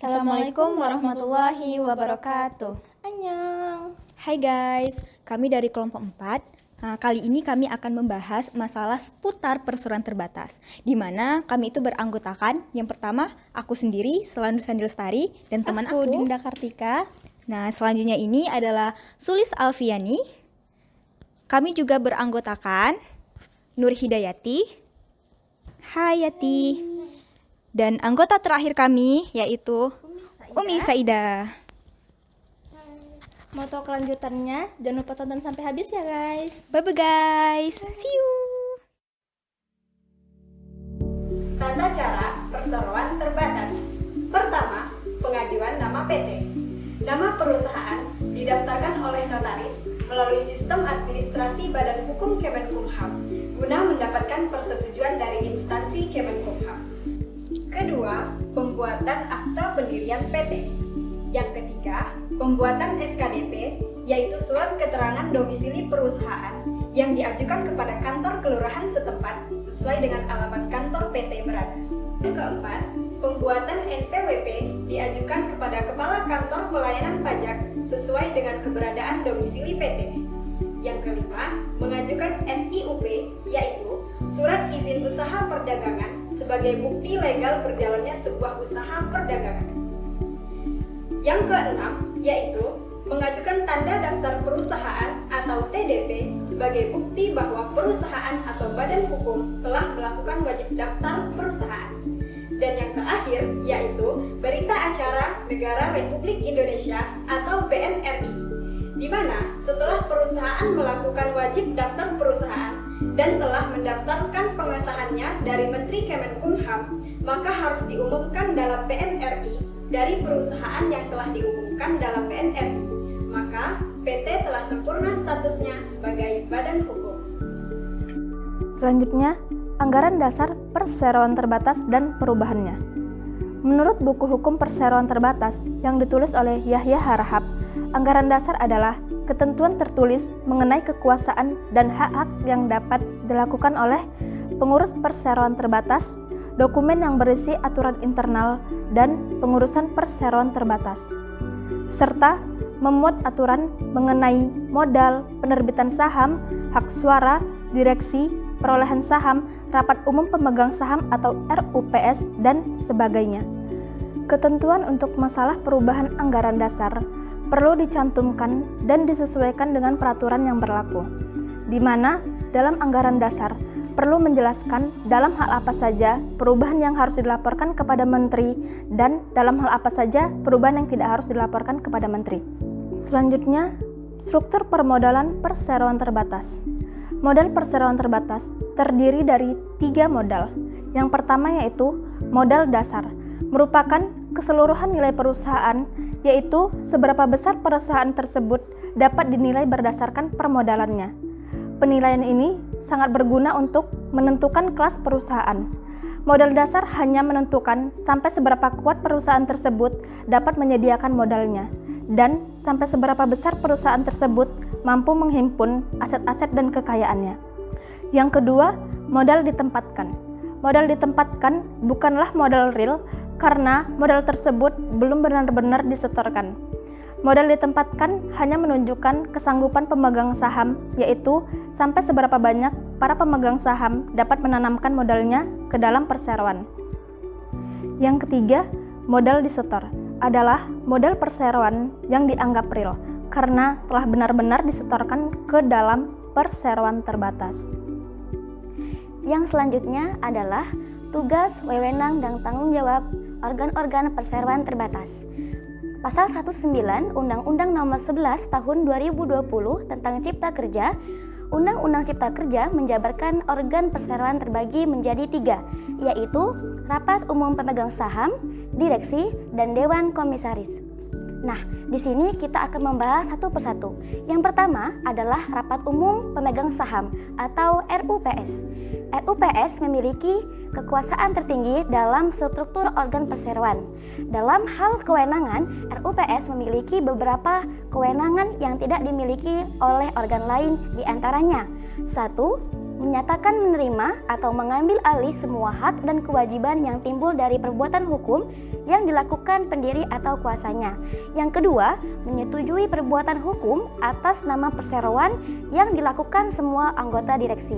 Assalamualaikum warahmatullahi wabarakatuh. Annyeong. Hai guys, kami dari kelompok 4. Kali ini kami akan membahas masalah seputar perseroan terbatas, di mana kami itu beranggotakan, yang pertama aku sendiri, Selandu Sandi Lestari, dan teman aku, Dinda Kartika. Nah, selanjutnya ini adalah Sulis Alfiani. Kami juga beranggotakan Nur Hidayati. Hai Yati. Dan anggota terakhir kami yaitu Umi Saida. Moto kelanjutannya, jangan lupa tonton sampai habis ya guys. Bye-bye guys. See you. Tata cara perseroan terbatas. Pertama, pengajuan nama PT. Nama perusahaan didaftarkan oleh notaris melalui sistem administrasi Badan Hukum Kemenkumham guna mendapatkan persetujuan dari instansi Kemenkumham. Kedua, pembuatan akta pendirian PT. Yang ketiga, pembuatan SKDP, yaitu surat keterangan domisili perusahaan yang diajukan kepada kantor kelurahan setempat sesuai dengan alamat kantor PT berada. Yang keempat, pembuatan NPWP diajukan kepada Kepala Kantor Pelayanan Pajak sesuai dengan keberadaan domisili PT. Yang kelima, mengajukan SIUP, yaitu Surat Izin Usaha Perdagangan sebagai bukti legal berjalannya sebuah usaha perdagangan. Yang keenam, yaitu mengajukan tanda daftar perusahaan atau TDP sebagai bukti bahwa perusahaan atau badan hukum telah melakukan wajib daftar perusahaan. Dan yang terakhir, yaitu berita acara Negara Republik Indonesia atau BNRI, di mana setelah perusahaan melakukan wajib daftar perusahaan dan telah mendaftarkan pengesahannya dari Menteri Kemenkumham, maka harus diumumkan dalam BNRI dari perusahaan yang telah diumumkan dalam BNRI. Maka PT telah sempurna statusnya sebagai badan hukum. Selanjutnya, anggaran dasar perseroan terbatas dan perubahannya. Menurut buku hukum perseroan terbatas yang ditulis oleh Yahya Harahap, anggaran dasar adalah ketentuan tertulis mengenai kekuasaan dan hak-hak yang dapat dilakukan oleh pengurus perseroan terbatas, dokumen yang berisi aturan internal dan pengurusan perseroan terbatas, serta memuat aturan mengenai modal, penerbitan saham, hak suara, direksi, perolehan saham, rapat umum pemegang saham atau RUPS, dan sebagainya. Ketentuan untuk masalah perubahan anggaran dasar perlu dicantumkan dan disesuaikan dengan peraturan yang berlaku, di mana dalam anggaran dasar perlu menjelaskan dalam hal apa saja perubahan yang harus dilaporkan kepada menteri dan dalam hal apa saja perubahan yang tidak harus dilaporkan kepada menteri. Selanjutnya, struktur permodalan perseroan terbatas. Modal perseroan terbatas terdiri dari 3 modal. Yang pertama yaitu modal dasar, merupakan keseluruhan nilai perusahaan, yaitu seberapa besar perusahaan tersebut dapat dinilai berdasarkan permodalannya. Penilaian ini sangat berguna untuk menentukan kelas perusahaan. Modal dasar hanya menentukan sampai seberapa kuat perusahaan tersebut dapat menyediakan modalnya, dan sampai seberapa besar perusahaan tersebut mampu menghimpun aset-aset dan kekayaannya. Yang kedua, modal ditempatkan. Modal ditempatkan bukanlah modal real karena modal tersebut belum benar-benar disetorkan. Modal ditempatkan hanya menunjukkan kesanggupan pemegang saham, yaitu sampai seberapa banyak para pemegang saham dapat menanamkan modalnya ke dalam perseroan. Yang ketiga, modal disetor adalah modal perseroan yang dianggap real karena telah benar-benar disetorkan ke dalam perseroan terbatas. Yang selanjutnya adalah tugas, wewenang, dan tanggung jawab organ-organ perseroan terbatas. Pasal 19 Undang-Undang Nomor 11 Tahun 2020 tentang Cipta Kerja, Undang-Undang Cipta Kerja menjabarkan organ perseroan terbagi menjadi 3, yaitu Rapat Umum Pemegang Saham, Direksi, dan Dewan Komisaris. Nah, di sini kita akan membahas satu persatu. Yang pertama adalah Rapat Umum Pemegang Saham atau RUPS. RUPS memiliki kekuasaan tertinggi dalam struktur organ perseroan. Dalam hal kewenangan, RUPS memiliki beberapa kewenangan yang tidak dimiliki oleh organ lain, di antaranya 1. menyatakan menerima atau mengambil alih semua hak dan kewajiban yang timbul dari perbuatan hukum yang dilakukan pendiri atau kuasanya. Yang kedua, menyetujui perbuatan hukum atas nama perseroan yang dilakukan semua anggota direksi.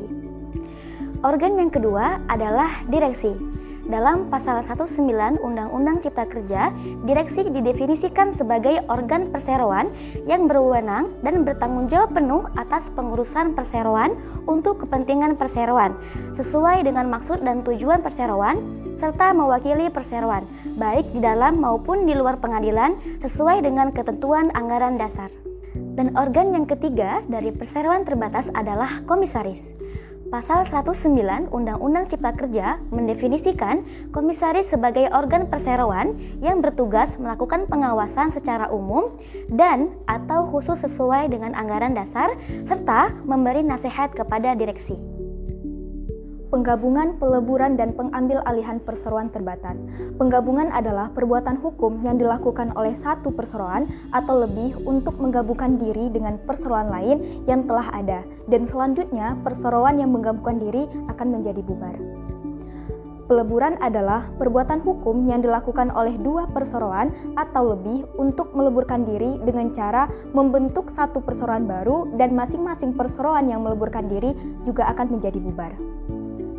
Organ yang kedua adalah direksi. Dalam pasal 19 Undang-Undang Cipta Kerja, direksi didefinisikan sebagai organ perseroan yang berwenang dan bertanggung jawab penuh atas pengurusan perseroan untuk kepentingan perseroan, sesuai dengan maksud dan tujuan perseroan, serta mewakili perseroan, baik di dalam maupun di luar pengadilan, sesuai dengan ketentuan anggaran dasar. Dan organ yang ketiga dari perseroan terbatas adalah komisaris. Pasal 109 Undang-Undang Cipta Kerja mendefinisikan komisaris sebagai organ perseroan yang bertugas melakukan pengawasan secara umum dan atau khusus sesuai dengan anggaran dasar serta memberi nasihat kepada direksi. Penggabungan, peleburan, dan pengambil alihan perseroan terbatas. Penggabungan adalah perbuatan hukum yang dilakukan oleh satu perseroan atau lebih untuk menggabungkan diri dengan perseroan lain yang telah ada, dan selanjutnya perseroan yang menggabungkan diri akan menjadi bubar. Peleburan adalah perbuatan hukum yang dilakukan oleh dua perseroan atau lebih untuk meleburkan diri dengan cara membentuk satu perseroan baru, dan masing-masing perseroan yang meleburkan diri juga akan menjadi bubar.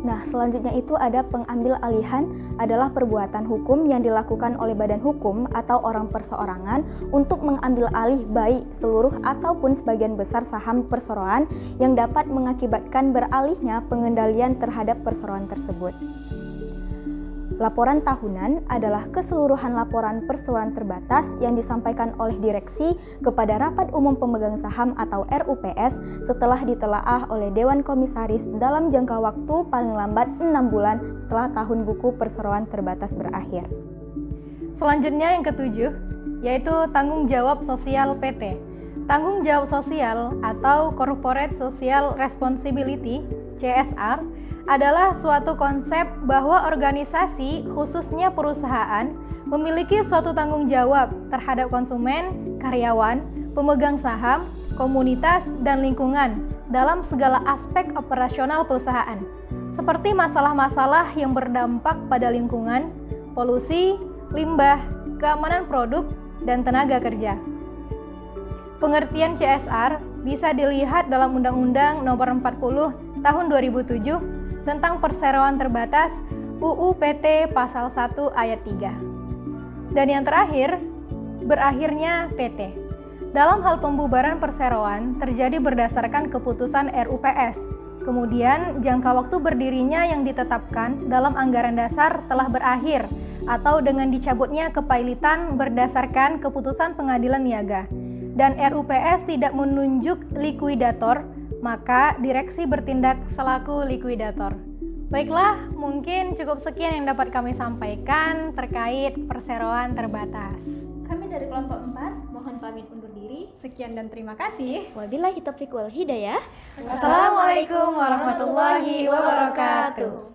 Nah, selanjutnya itu ada pengambil alihan, adalah perbuatan hukum yang dilakukan oleh badan hukum atau orang perseorangan untuk mengambil alih baik seluruh ataupun sebagian besar saham perseroan yang dapat mengakibatkan beralihnya pengendalian terhadap perseroan tersebut. Laporan tahunan adalah keseluruhan laporan perseroan terbatas yang disampaikan oleh direksi kepada Rapat Umum Pemegang Saham atau RUPS setelah ditelaah oleh Dewan Komisaris dalam jangka waktu paling lambat 6 bulan setelah tahun buku perseroan terbatas berakhir. Selanjutnya yang ketujuh, yaitu tanggung jawab sosial PT. Tanggung jawab sosial atau Corporate Social Responsibility, CSR, adalah suatu konsep bahwa organisasi, khususnya perusahaan, memiliki suatu tanggung jawab terhadap konsumen, karyawan, pemegang saham, komunitas, dan lingkungan dalam segala aspek operasional perusahaan, seperti masalah-masalah yang berdampak pada lingkungan, polusi, limbah, keamanan produk, dan tenaga kerja. Pengertian CSR bisa dilihat dalam Undang-Undang Nomor 40 Tahun 2007 tentang perseroan terbatas UU PT Pasal 1 Ayat 3. Dan yang terakhir, berakhirnya PT. Dalam hal pembubaran perseroan terjadi berdasarkan keputusan RUPS. Kemudian jangka waktu berdirinya yang ditetapkan dalam anggaran dasar telah berakhir atau dengan dicabutnya kepailitan berdasarkan keputusan pengadilan niaga. Dan RUPS tidak menunjuk likuidator, maka direksi bertindak selaku likuidator. Baiklah, mungkin cukup sekian yang dapat kami sampaikan terkait perseroan terbatas. Kami dari kelompok 4 mohon pamit undur diri. Sekian dan terima kasih. Wabillahi taufiq wal hidayah. Assalamualaikum warahmatullahi wabarakatuh.